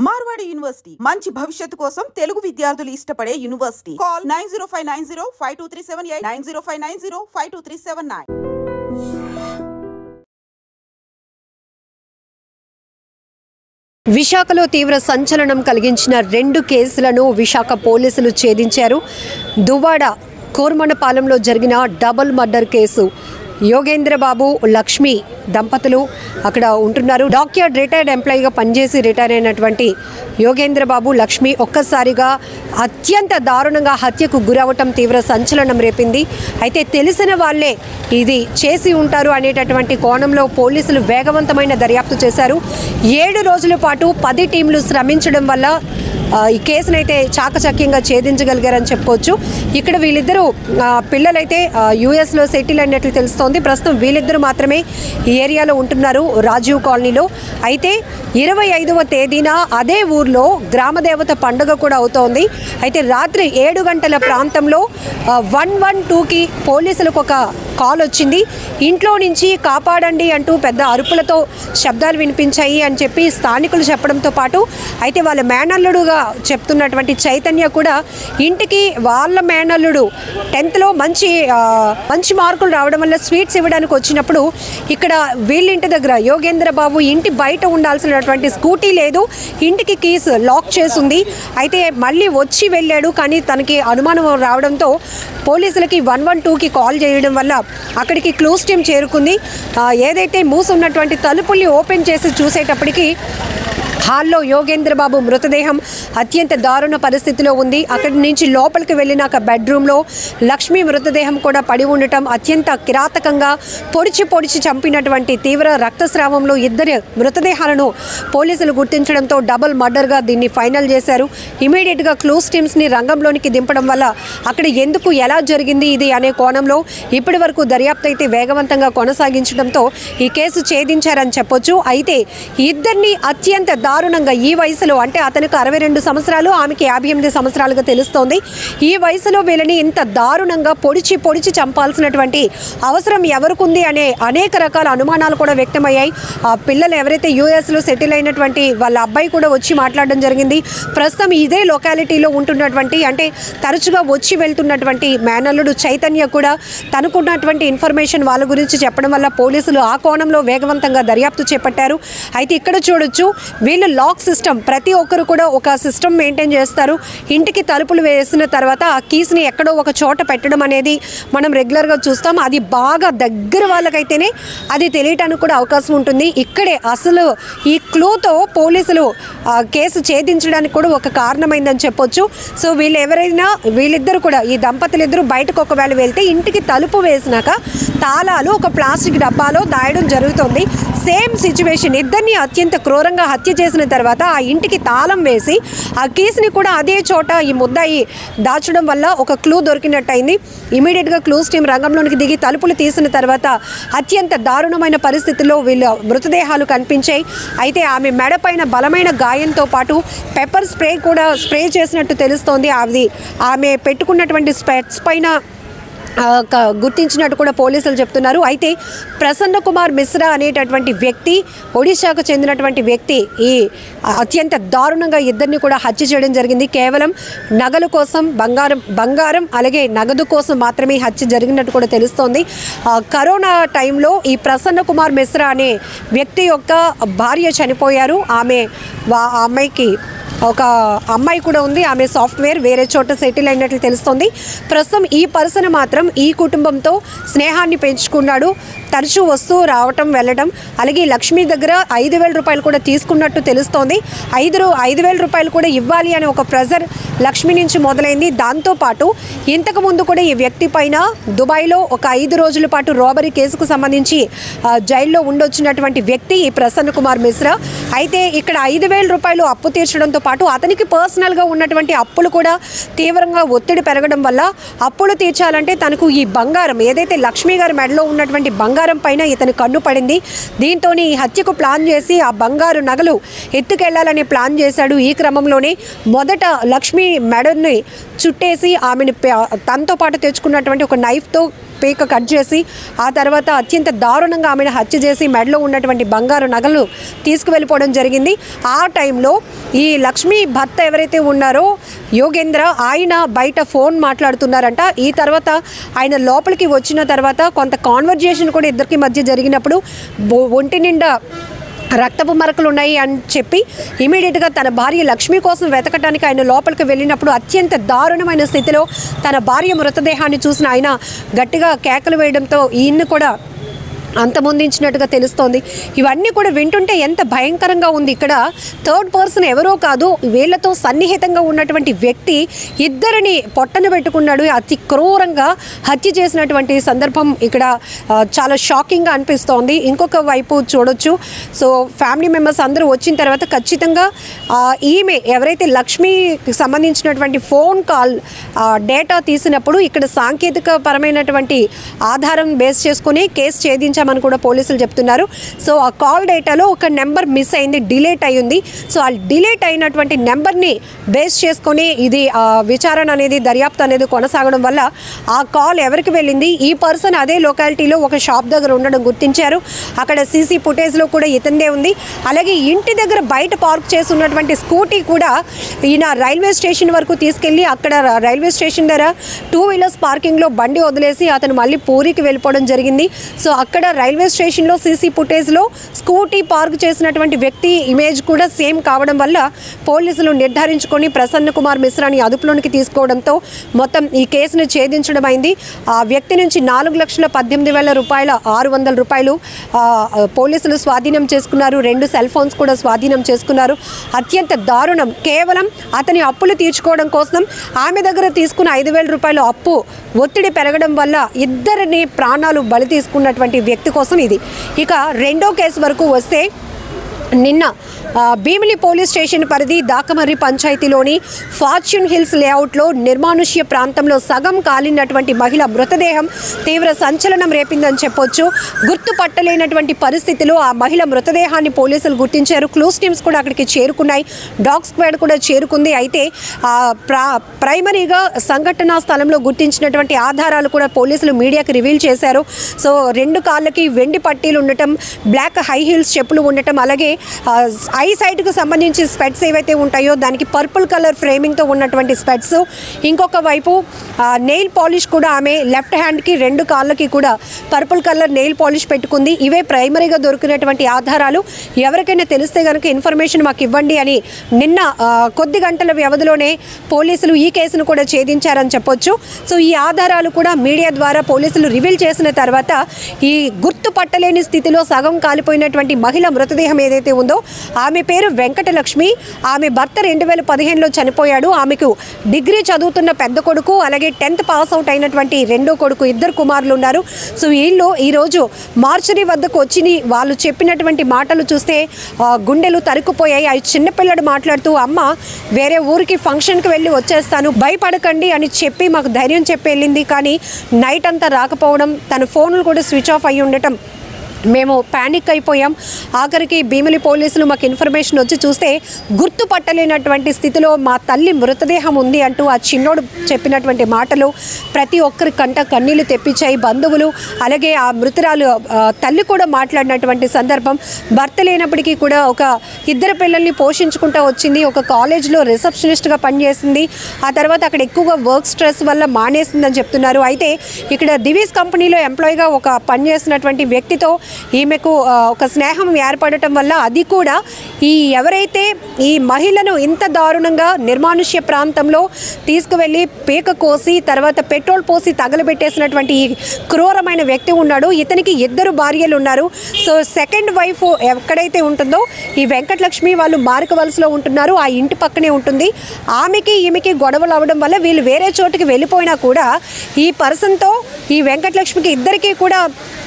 Marwadi university మంచి భవిష్యత్తు కోసం తెలుగు విద్యార్థులు ఇష్టపడే యూనివర్సిటీ. కాల్ 9059052378 9059052379. విశాఖలో తీవ్ర సంచలనం కలిగించిన 2 కేసులను విశాఖ పోలీసులు ఛేదించారు. దువ్వాడ కోర్మనపాలెంలో జరిగిన double murder case. Yogendrababu Lakshmi దంపతులు అక్కడ ఉంటున్నారు. డాక్యార్డ్ రిటైర్డ్ ఎంప్లాయీగా పనిచేసి రిటైర్ అయినటువంటి యోగేంద్రబాబు లక్ష్మి ఒక్కసారిగా అత్యంత దారుణంగా హత్యకు గురవటం తీవ్ర సంచలనం రేపింది. అయితే తెలిసిన వాళ్ళే ఇది చేసి ఉంటారు అనేటటువంటి కోణంలో పోలీసులు వేగవంతమైన దర్యాప్తు చేశారు. 7 రోజుల పాటు 10 టీంలు శ్రమించడం వల్ల ఈ కేసునైతే చాకచక్యంగా ఛేదించగలిగారని చెప్పుకోవచ్చు. ఇక్కడ వీళ్ళిద్దరూ పిల్లలైతే యుఎస్లో సెటిల్ అయినట్లు తెలుస్తోంది. ప్రస్తుతం వీళ్ళిద్దరూ మాత్రమే ఈ ఏరియాలో ఉంటున్నారు, రాజీవ్ కాలనీలో. అయితే 25వ తేదీన అదే ఊర్లో గ్రామదేవత పండుగ కూడా అవుతోంది. అయితే రాత్రి 7 గంటల ప్రాంతంలో 112కి పోలీసులకు ఒక కాల్ వచ్చింది. ఇంట్లో నుంచి కాపాడండి అంటూ పెద్ద అరుపులతో శబ్దాలు వినిపించాయి అని చెప్పి స్థానికులు చెప్పడంతో పాటు అయితే వాళ్ళ మేనల్లుడుగా చెప్తున్నటువంటి చైతన్య కూడా ఇంటికి వాళ్ళ మేనల్లుడు 10th మంచి మార్కులు రావడం వల్ల స్వీట్స్ ఇవ్వడానికి వచ్చినప్పుడు ఇక్కడ వీళ్ళింటి దగ్గర యోగేంద్రబాబు ఇంటి బయట ఉండాల్సినటువంటి స్కూటీ లేదు, ఇంటికి కీస్ లాక్ చేసుంది. అయితే మళ్ళీ వచ్చి వెళ్ళాడు, కానీ తనకి అనుమానం రావడంతో పోలీసులకి 112కి కాల్ చేయడం వల్ల అక్కడికి క్లూస్ టీమ్ చేరుకుంది. ఏదైతే మూసున్నటువంటి తలుపుల్ని ఓపెన్ చేసి చూసేటప్పటికి హాల్లో యోగేంద్రబాబు మృతదేహం అత్యంత దారుణ పరిస్థితిలో ఉంది. అక్కడి నుంచి లోపలికి వెళ్ళినాక బెడ్రూమ్లో లక్ష్మి మృతదేహం కూడా పడి ఉండటం, అత్యంత కిరాతకంగా పొడిచి చంపినటువంటి తీవ్ర రక్తస్రావంలో 2 మృతదేహాలను పోలీసులు గుర్తించడంతో డబుల్ మర్డర్గా దీన్ని ఫైనల్ చేశారు. ఇమీడియట్గా క్లూస్ టీమ్స్ని రంగంలోనికి దింపడం వల్ల అక్కడ ఎందుకు ఎలా జరిగింది ఇది అనే కోణంలో ఇప్పటి వరకు దర్యాప్తు అయితే వేగవంతంగా కొనసాగించడంతో ఈ కేసు ఛేదించారని చెప్పొచ్చు. అయితే ఇద్దరిని అత్యంత దారుణంగా ఈ వయసులో, అంటే అతనికి 62 సంవత్సరాలు, ఆమెకి 58 సంవత్సరాలుగా తెలుస్తోంది. ఈ వయసులో వీళ్ళని ఇంత దారుణంగా పొడిచి చంపాల్సినటువంటి అవసరం ఎవరికుంది అనే అనేక రకాల అనుమానాలు కూడా వ్యక్తమయ్యాయి. ఆ పిల్లలు ఎవరైతే యుఎస్లో సెటిల్ అయినటువంటి వాళ్ళ అబ్బాయి కూడా వచ్చి మాట్లాడడం జరిగింది. ప్రస్తుతం ఇదే లొకాలిటీలో ఉంటున్నటువంటి, అంటే తరచుగా వచ్చి వెళ్తున్నటువంటి మేనల్లుడు చైతన్య కూడా తనకున్నటువంటి ఇన్ఫర్మేషన్ వాళ్ళ గురించి చెప్పడం వల్ల పోలీసులు ఆ కోణంలో వేగవంతంగా దర్యాప్తు చేపట్టారు. అయితే ఇక్కడ చూడొచ్చు, వీళ్ళు లాక్ సిస్టమ్, ప్రతి ఒక్కరు కూడా ఒక సిస్టమ్ మెయింటైన్ చేస్తారు. ఇంటికి తలుపులు వేసిన తర్వాత ఆ కీస్ని ఎక్కడో ఒక చోట పెట్టడం అనేది మనం రెగ్యులర్గా చూస్తాం. అది బాగా దగ్గర వాళ్ళకైతేనే అది తెలియటానికి కూడా అవకాశం ఉంటుంది. ఇక్కడే అసలు ఈ క్లూతో పోలీసులు కేసు ఛేదించడానికి కూడా ఒక కారణమైందని చెప్పొచ్చు. సో వీళ్ళిద్దరు కూడా, ఈ దంపతులిద్దరూ బయటకు ఒకవేళ వెళ్తే ఇంటికి తలుపు వేసినాక తాళాలు ఒక ప్లాస్టిక్ డబ్బాలో దాయడం జరుగుతుంది. సేమ్ సిచ్యువేషన్, ఇద్దరిని అత్యంత క్రూరంగా హత్య చేసిన తర్వాత ఆ ఇంటికి తాళం వేసి ఆ కేసుని కూడా అదే చోట ఈ ముద్దాయి దాచడం వల్ల ఒక క్లూ దొరికినట్టయింది. ఇమీడియట్గా క్లూస్ టీం రంగంలోనికి దిగి తలుపులు తీసిన తర్వాత అత్యంత దారుణమైన పరిస్థితుల్లో వీళ్ళ మృతదేహాలు కనిపించాయి. అయితే ఆమె మెడపైన బలమైన గాయంతో పాటు పెప్పర్ స్ప్రే కూడా స్ప్రే చేసినట్టు తెలుస్తోంది. అది ఆమె పెట్టుకున్నటువంటి స్పెట్స్ పైన గుర్తించినట్టు కూడా పోలీసులు చెప్తున్నారు. అయితే ప్రసన్న కుమార్ మిశ్రా అనేటటువంటి వ్యక్తి, ఒడిశాకు చెందినటువంటి వ్యక్తి, ఈ అత్యంత దారుణంగా ఇద్దరిని కూడా హత్య చేయడం జరిగింది. కేవలం నగల కోసం, బంగారం అలాగే నగదు కోసం మాత్రమే హత్య జరిగినట్టు కూడా తెలుస్తోంది. కరోనా టైంలో ఈ ప్రసన్న కుమార్ మిశ్రా అనే వ్యక్తి యొక్క భార్య చనిపోయారు. అమ్మాయికి ఒక అమ్మాయి కూడా ఉంది. ఆమె సాఫ్ట్వేర్ వేరే చోట సెటిల్ అయినట్లు తెలుస్తోంది. ప్రస్తుతం ఈ పర్సన్ మాత్రం ఈ కుటుంబంతో స్నేహాన్ని పెంచుకున్నాడు. తరచూ వస్తూ రావటం వెళ్ళడం, అలాగే లక్ష్మి దగ్గర 5,000 రూపాయలు కూడా తీసుకున్నట్టు తెలుస్తోంది. 5,000 రూపాయలు కూడా ఇవ్వాలి అనే ఒక ప్రెజర్ లక్ష్మి నుంచి మొదలైంది. దాంతోపాటు ఇంతకుముందు కూడా ఈ వ్యక్తి పైన దుబాయ్లో ఒక 5 రోజుల పాటు రాబరీ కేసుకు సంబంధించి జైల్లో ఉండొచ్చినటువంటి వ్యక్తి ఈ ప్రసన్న కుమార్ మిశ్రా. అయితే ఇక్కడ 5,000 రూపాయలు అప్పు తీర్చడంతో పాటు అతనికి పర్సనల్గా ఉన్నటువంటి అప్పులు కూడా తీవ్రంగా ఒత్తిడి పెరగడం వల్ల అప్పులు తీర్చాలంటే తనకు ఈ బంగారం, ఏదైతే లక్ష్మి గారి మెడలో ఉన్నటువంటి బంగారం పైన ఇతని కన్ను పడింది. దీంతో ఈ హత్యకు ప్లాన్ చేసి ఆ బంగారు నగలు ఎత్తుకెళ్లాలని ప్లాన్ చేశాడు. ఈ క్రమంలోనే మొదట లక్ష్మి మెడని చుట్టేసి ఆమెను తనతో పాటు తెచ్చుకున్నటువంటి ఒక నైఫ్తో పీక కట్ చేసి ఆ తర్వాత అత్యంత దారుణంగా ఆమెను హత్య చేసి మెడలో ఉన్నటువంటి బంగారు నగలు తీసుకువెళ్ళిపోవడం జరిగింది. ఆ టైంలో ఈ లక్ష్మి భర్త ఎవరైతే ఉన్నారో యోగేంద్ర, ఆయన బయట ఫోన్ మాట్లాడుతున్నారంట. ఈ తర్వాత ఆయన లోపలికి వచ్చిన తర్వాత కొంత కాన్వర్జేషన్ కూడా ఇద్దరికి మధ్య జరిగినప్పుడు ఒంటి నిండా రక్తపు మరకలు ఉన్నాయి అని చెప్పి ఇమీడియట్గా తన భార్య లక్ష్మి కోసం వెతకడానికి ఆయన లోపలికి వెళ్ళినప్పుడు అత్యంత దారుణమైన స్థితిలో తన భార్య మృతదేహాన్ని చూసిన ఆయన గట్టిగా కేకలు వేయడంతో ఈయన్ని కూడా అంతమొందించినట్టుగా తెలుస్తోంది. ఇవన్నీ కూడా వింటుంటే ఎంత భయంకరంగా ఉంది. ఇక్కడ థర్డ్ పర్సన్ ఎవరో కాదు, వీళ్లతో సన్నిహితంగా ఉన్నటువంటి వ్యక్తి ఇద్దరిని పొట్టన పెట్టుకున్నాడు. అతి క్రూరంగా హత్య చేసినటువంటి సందర్భం ఇక్కడ చాలా షాకింగ్గా అనిపిస్తోంది. ఇంకొక వైపు చూడొచ్చు. సో ఫ్యామిలీ మెంబర్స్ అందరూ వచ్చిన తర్వాత ఖచ్చితంగా ఈమె ఎవరైతే లక్ష్మికి సంబంధించినటువంటి ఫోన్ కాల్ డేటా తీసినప్పుడు ఇక్కడ సాంకేతిక పరమైనటువంటి ఆధారం బేస్ చేసుకుని కేసు ఛేదించారు అని కూడా పోలీసులు చెప్తున్నారు. సో ఆ కాల్ డేటాలో ఒక నెంబర్ మిస్ అయింది, డిలీట్ అయ్యింది. సో ఆ డిలీట్ అయినటువంటి నెంబర్ని బేస్ చేసుకొని ఇది విచారణ అనేది, దర్యాప్తు అనేది కొనసాగడం వల్ల ఆ కాల్ ఎవరికి వెళ్ళింది, ఈ పర్సన్ అదే లొకాలిటీలో ఒక షాప్ దగ్గర ఉండడం గుర్తించారు. అక్కడ సీసీ ఫుటేజ్లో కూడా ఇతందే ఉంది. అలాగే ఇంటి దగ్గర బయట పార్క్ చేసి ఉన్నటువంటి స్కూటీ కూడా ఈయన రైల్వే స్టేషన్ వరకు తీసుకెళ్ళి అక్కడ రైల్వే స్టేషన్ దగ్గర 2 వీలర్స్ పార్కింగ్లో బండి వదిలేసి అతను మళ్ళీ పూరికి వెళ్ళిపోవడం జరిగింది. సో అక్కడ రైల్వే స్టేషన్లో సీసీ ఫుటేజ్లో స్కూటీ పార్క్ చేసినటువంటి వ్యక్తి ఇమేజ్ కూడా సేమ్ కావడం వల్ల పోలీసులు నిర్ధారించుకొని ప్రసన్న కుమార్ మిశ్రాని అదుపులోనికి తీసుకోవడంతో మొత్తం ఈ కేసును ఛేదించడం అయింది. ఆ వ్యక్తి నుంచి 4,18,000 రూపాయల 600 రూపాయలు పోలీసులు స్వాధీనం చేసుకున్నారు. 2 సెల్ ఫోన్స్ కూడా స్వాధీనం చేసుకున్నారు. అత్యంత దారుణం. కేవలం అతని అప్పులు తీర్చుకోవడం కోసం ఆమె దగ్గర తీసుకున్న 5,000 రూపాయల అప్పు ఒత్తిడి పెరగడం వల్ల ఇద్దరిని ప్రాణాలు బలి తీసుకున్నటువంటి వ్యక్తి కోసం ఇది. ఇక రెండో కేసు వరకు వస్తే నిన్న భీమిలి పోలీస్ స్టేషన్ పరిధి దాకమర్రి పంచాయతీలోని ఫార్చ్యూన్ హిల్స్ లేఅవుట్లో నిర్మానుష్య ప్రాంతంలో సగం కాలినటువంటి మహిళ మృతదేహం తీవ్ర సంచలనం రేపిందని చెప్పొచ్చు. గుర్తుపట్టలేనటువంటి పరిస్థితిలో ఆ మహిళ మృతదేహాన్ని పోలీసులు గుర్తించారు. క్లూస్ టీమ్స్ కూడా అక్కడికి చేరుకున్నాయి. డాగ్ స్క్వాడ్ కూడా చేరుకుంది. అయితే ప్రైమరీగా సంఘటనా స్థలంలో గుర్తించినటువంటి ఆధారాలు కూడా పోలీసులు మీడియాకి రివీల్ చేశారు. సో 2 కాళ్ళకి వెండి పట్టీలు ఉండటం, బ్లాక్ హై హీల్స్ చెప్పులు ఉండటం, అలాగే ఐ సైట్కు సంబంధించి స్పెట్స్ ఏవైతే ఉంటాయో దానికి పర్పుల్ కలర్ ఫ్రేమింగ్తో ఉన్నటువంటి స్పెట్స్, ఇంకొక వైపు నెయిల్ పాలిష్ కూడా ఆమె లెఫ్ట్ హ్యాండ్కి 2 కాళ్ళకి కూడా పర్పుల్ కలర్ నెయిల్ పాలిష్ పెట్టుకుంది. ఇవే ప్రైమరీగా దొరికినటువంటి ఆధారాలు. ఎవరికైనా తెలిస్తే కనుక ఇన్ఫర్మేషన్ మాకు ఇవ్వండి అని నిన్న కొద్ది గంటల వ్యవధిలోనే పోలీసులు ఈ కేసును కూడా ఛేదించారని చెప్పొచ్చు. సో ఈ ఆధారాలు కూడా మీడియా ద్వారా పోలీసులు రివీల్ చేసిన తర్వాత ఈ గుర్తుపట్టలేని స్థితిలో సగం కాలిపోయినటువంటి మహిళ మృతదేహం ఏదైతే ఉందో ఆమె పేరు వెంకటలక్ష్మి. ఆమె భర్త 2015లో చనిపోయాడు. ఆమెకు డిగ్రీ చదువుతున్న పెద్ద కొడుకు, అలాగే 10th పాస్ అవుట్ అయినటువంటి రెండో కొడుకు, 2 కుమారులు ఉన్నారు. సో వీళ్ళు ఈరోజు మార్చరీ వద్దకు వచ్చి వాళ్ళు చెప్పినటువంటి మాటలు చూస్తే గుండెలు తరుక్కుపోయాయి. ఆ చిన్నపిల్లడు మాట్లాడుతూ, అమ్మ వేరే ఊరికి ఫంక్షన్కి వెళ్ళి వచ్చేస్తాను, భయపడకండి అని చెప్పి మాకు ధైర్యం చెప్పి వెళ్ళింది. కానీ నైట్ అంతా రాకపోవడం, తన ఫోన్లు కూడా స్విచ్ ఆఫ్ అయ్యి ఉండటం మేము ప్యానిక్ అయిపోయాం. ఆఖరికి భీమిలి పోలీసులు మాకు ఇన్ఫర్మేషన్ వచ్చి చూస్తే గుర్తుపట్టలేనటువంటి స్థితిలో మా తల్లి మృతదేహం ఉంది అంటూ ఆ చిన్నోడు చెప్పినటువంటి మాటలు ప్రతి ఒక్కరి కంట కన్నీళ్లు తెప్పించాయి. బంధువులు అలాగే ఆ మృతురాలు తల్లి కూడా మాట్లాడినటువంటి సందర్భం. భర్త లేనప్పటికీ కూడా ఒక 2 పిల్లల్ని పోషించుకుంటూ వచ్చింది. ఒక కాలేజ్లో రిసెప్షనిస్ట్గా పనిచేసింది. ఆ తర్వాత అక్కడ ఎక్కువగా వర్క్ స్ట్రెస్ వల్ల మానేసిందని చెప్తున్నారు. అయితే ఇక్కడ దివీస్ కంపెనీలో ఎంప్లాయీగా ఒక పనిచేసినటువంటి వ్యక్తితో ఈమెకు ఒక స్నేహం ఏర్పడటం వల్ల అది కూడా ఎవరైతే ఈ మహిళను ఇంత దారుణంగా నిర్మానుష్య ప్రాంతంలో తీసుకువెళ్ళి పీక కోసి తర్వాత పెట్రోల్ పోసి తగలబెట్టేసినటువంటి ఈ క్రూరమైన వ్యక్తి ఉన్నాడు. ఇతనికి 2 భార్యలు ఉన్నారు. సో సెకండ్ వైఫ్ ఎక్కడైతే ఉంటుందో ఈ వెంకటలక్ష్మి వాళ్ళు మారికవలసలో ఉంటున్నారు. ఆ ఇంటి పక్కనే ఉంటుంది. ఆమెకి ఈమెకి గొడవలు అవ్వడం వల్ల వీళ్ళు వేరే చోటుకి వెళ్ళిపోయినా కూడా ఈ పర్సన్తో ఈ వెంకటలక్ష్మికి ఇద్దరికీ కూడా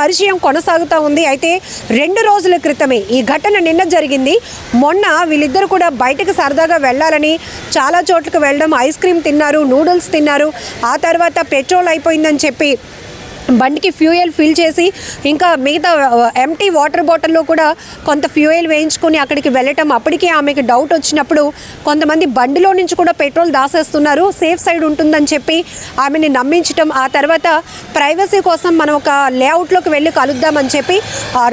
పరిచయం కొనసాగుతూ ఉంది. అయితే 2 రోజుల క్రితమే ఈ ఘటన నిన్న జరిగింది. మొన్న వీళ్ళిద్దరు కూడా బయటకు సరదాగా వెళ్ళాలని చాలా చోట్లకు వెళ్ళడం, ఐస్ క్రీమ్ తిన్నారు, నూడిల్స్ తిన్నారు. ఆ తర్వాత పెట్రోల్ అయిపోయిందని చెప్పి బండికి ఫ్యూయల్ ఫిల్ చేసి ఇంకా మిగతా ఎంటీ వాటర్ బాటిల్లో కూడా కొంత ఫ్యూయల్ వేయించుకొని అక్కడికి వెళ్ళటం. అప్పటికే ఆమెకి డౌట్ వచ్చినప్పుడు కొంతమంది బండిలో నుంచి కూడా పెట్రోల్ దాసేస్తున్నారు, సేఫ్ సైడ్ ఉంటుందని చెప్పి ఆమెని నమ్మించటం. ఆ తర్వాత ప్రైవసీ కోసం మనం ఒక లేఅవుట్లోకి వెళ్ళి కలుద్దామని చెప్పి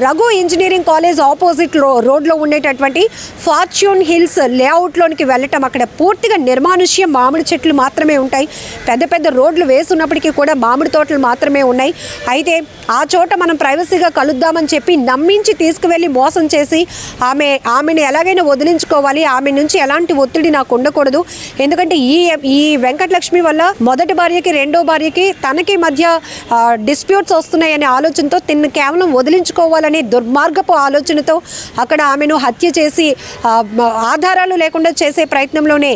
రఘు ఇంజనీరింగ్ కాలేజ్ ఆపోజిట్ రోడ్లో ఉండేటటువంటి ఫార్చ్యూన్ హిల్స్ లేఅవుట్లోనికి వెళ్ళటం. అక్కడ పూర్తిగా నిర్మానుష్యం, మామిడి చెట్లు మాత్రమే ఉంటాయి. పెద్ద పెద్ద రోడ్లు వేసున్నప్పటికీ కూడా మామిడి తోటలు మాత్రమే ఉన్నాయి. అయితే ఆ చోట మనం ప్రైవసీగా కలుద్దామని చెప్పి నమ్మించి తీసుకువెళ్ళి మోసం చేసి ఆమెను ఎలాగైనా వదిలించుకోవాలి, ఆమె నుంచి ఎలాంటి ఒత్తిడి నాకు ఉండకూడదు. ఎందుకంటే ఈ వెంకటలక్ష్మి వల్ల మొదటి భార్యకి రెండో భార్యకి తనకి మధ్య డిస్ప్యూట్స్ వస్తున్నాయనే ఆలోచనతో తిన్ను కేవలం వదిలించుకోవాలనే దుర్మార్గపు ఆలోచనతో అక్కడ ఆమెను హత్య చేసి ఆధారాలు లేకుండా చేసే ప్రయత్నంలోనే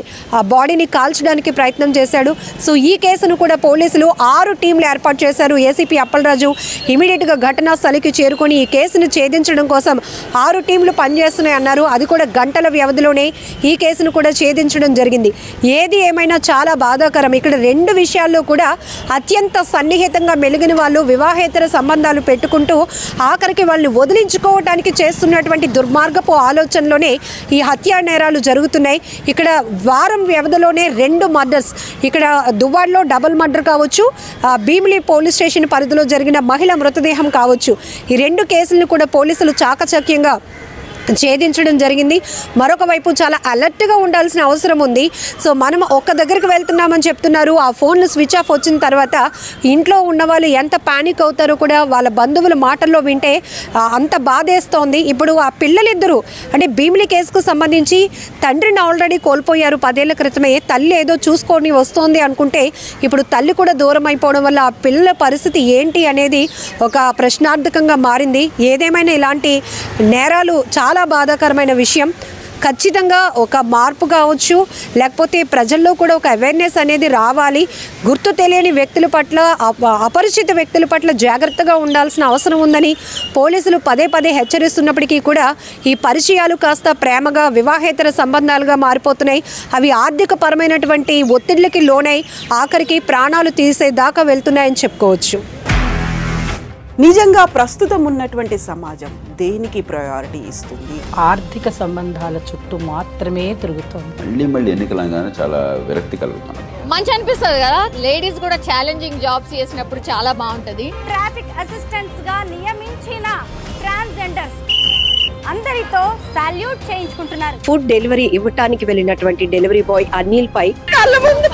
బాడీని కాల్చడానికి ప్రయత్నం చేశాడు. సో ఈ కేసును కూడా పోలీసులు 6 టీంలు ఏర్పాటు చేశారు. ఏసీపీ అప్పలరాజు ఇమీడియట్గా ఘటనా స్థలికి చేరుకొని ఈ కేసును ఛేదించడం కోసం 6 టీంలు పనిచేస్తున్నాయి అన్నారు. అది కూడా గంటల వ్యవధిలోనే ఈ కేసును కూడా ఛేదించడం జరిగింది. ఏది ఏమైనా చాలా బాధాకరం. ఇక్కడ 2 విషయాల్లో కూడా అత్యంత సన్నిహితంగా మెలిగిన వాళ్ళు వివాహేతర సంబంధాలు పెట్టుకుంటూ ఆఖరికి వాళ్ళని వదిలించుకోవడానికి చేస్తున్నటువంటి దుర్మార్గపు ఆలోచనలోనే ఈ హత్యా నేరాలు జరుగుతున్నాయి. ఇక్కడ వారం వ్యవధిలోనే 2 మర్డర్స్, ఇక్కడ దువ్వాడలో డబుల్ మర్డర్ కావచ్చు, భీమిలి పోలీస్ స్టేషన్ పరిధిలో జరిగిన మహిళ మృతదేహం కావచ్చు, ఈ 2 కేసులను కూడా పోలీసులు చాకచక్యంగా ఛేదించడం జరిగింది. మరొక వైపు చాలా అలర్ట్గా ఉండాల్సిన అవసరం ఉంది. సో మనం ఒక్క దగ్గరికి వెళ్తున్నామని చెప్తున్నారు, ఆ ఫోన్లు స్విచ్ ఆఫ్ వచ్చిన తర్వాత ఇంట్లో ఉన్న వాళ్ళు ఎంత పానిక్ అవుతారో కూడా వాళ్ళ బంధువుల మాటల్లో వింటే అంత బాధేస్తోంది. ఇప్పుడు ఆ పిల్లలిద్దరూ అంటే భీమిలి కేసుకు సంబంధించి తండ్రిని ఆల్రెడీ కోల్పోయారు 10 ఏళ్ల క్రితమే. తల్లి ఏదో చూసుకొని వస్తోంది అనుకుంటే ఇప్పుడు తల్లి కూడా దూరం అయిపోవడం వల్ల ఆ పిల్లల పరిస్థితి ఏంటి అనేది ఒక ప్రశ్నార్థకంగా మారింది. ఏదేమైనా ఇలాంటి నేరాలు చాలా బాధాకరమైన విషయం. ఖచ్చితంగా ఒక మార్పు కావచ్చు, లేకపోతే ప్రజల్లో కూడా ఒక అవేర్నెస్ అనేది రావాలి. గుర్తు తెలియని వ్యక్తుల పట్ల, అపరిచిత వ్యక్తుల పట్ల జాగ్రత్తగా ఉండాల్సిన అవసరం ఉందని పోలీసులు పదే పదే హెచ్చరిస్తున్నప్పటికీ కూడా ఈ పరిచయాలు కాస్త ప్రేమగా వివాహేతర సంబంధాలుగా మారిపోతున్నాయి. అవి ఆర్థిక పరమైనటువంటి ఒత్తిళ్లకి లోనై ఆఖరికి ప్రాణాలు తీసేదాకా వెళ్తున్నాయని చెప్పుకోవచ్చు. నిజంగా ప్రస్తుతం ఉన్నటువంటి సమాజం దేనికి ప్రయారిటీ ఇస్తుంది? ఆర్థిక సంబంధాల చుట్టూ మాత్రమే తిరుగుతుంది. మళ్ళీ ఎన్నికలంగానే చాలా విరక్తి కలుగుతున్నాం. మంచి అనిపిస్తుంది కదా, లేడీస్ కూడా ఛాలెంజింగ్ జాబ్స్ చేసినప్పుడు చాలా బాగుంటది. ట్రాఫిక్ అసిస్టెంట్స్ గా నియమించిన ట్రాన్స్జెండర్స్ అందరితో సాల్యూట్ చేయించుకుంటున్నారు. ఫుడ్ డెలివరీ ఇవ్వటానికి వెళ్ళినటువంటి డెలివరీ బాయ్ అనిల్ పై కళ్ళ ముందు